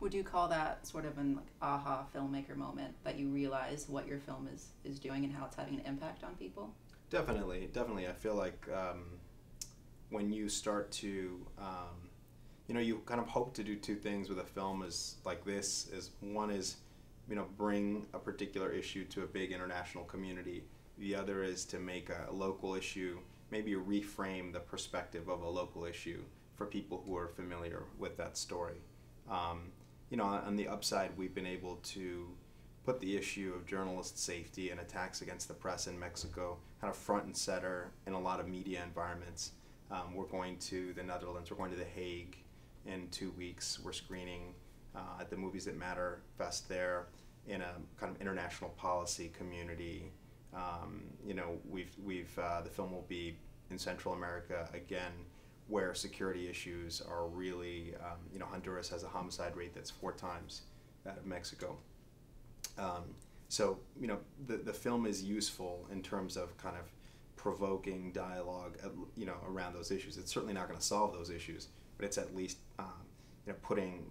Would you call that sort of an like aha filmmaker moment that you realize what your film is doing and how it's having an impact on people? Definitely, definitely. I feel like when you start to, you kind of hope to do two things with a film is like this. Is one is, bring a particular issue to a big international community. The other is to make a local issue, maybe reframe the perspective of a local issue for people who are familiar with that story. Um, on the upside, we've been able to put the issue of journalist safety and attacks against the press in Mexico kind of front and center in a lot of media environments. We're going to the Netherlands, we're going to The Hague in 2 weeks. We're screening at the Movies That Matter Fest there in a kind of international policy community. The film will be in Central America again, where security issues are really, Honduras has a homicide rate that's 4 times that of Mexico. The film is useful in terms of kind of provoking dialogue, around those issues. It's certainly not going to solve those issues, but it's at least,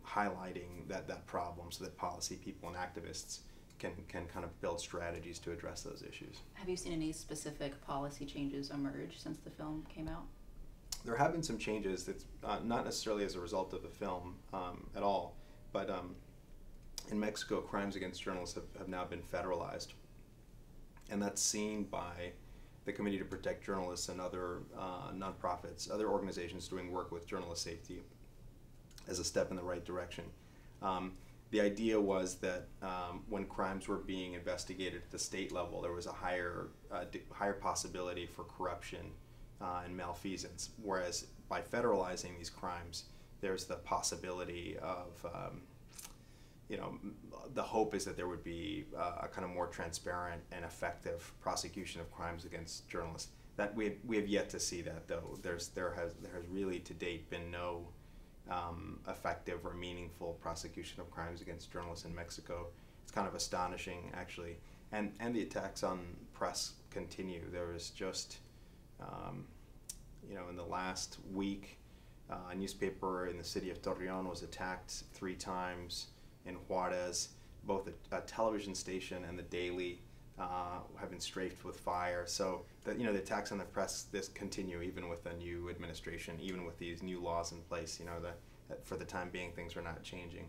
highlighting that problem so that policy people and activists can kind of build strategies to address those issues. Have you seen any specific policy changes emerge since the film came out? There have been some changes that's not necessarily as a result of the film at all, but in Mexico, crimes against journalists have now been federalized, and that's seen by the Committee to Protect Journalists and other nonprofits, other organizations doing work with journalist safety as a step in the right direction. The idea was that when crimes were being investigated at the state level, there was a higher possibility for corruption and malfeasance, whereas by federalizing these crimes, there's the possibility of the hope is that there would be a kind of more transparent and effective prosecution of crimes against journalists. That we have yet to see that, though. There has really to date been no effective or meaningful prosecution of crimes against journalists in Mexico. It's kind of astonishing, actually. And the attacks on press continue. There was just, in the last week, a newspaper in the city of Torreon was attacked 3 times. In Juarez, both a television station and the Daily have been strafed with fire. So the attacks on the press this continue even with a new administration, even with these new laws in place. That for the time being things are not changing.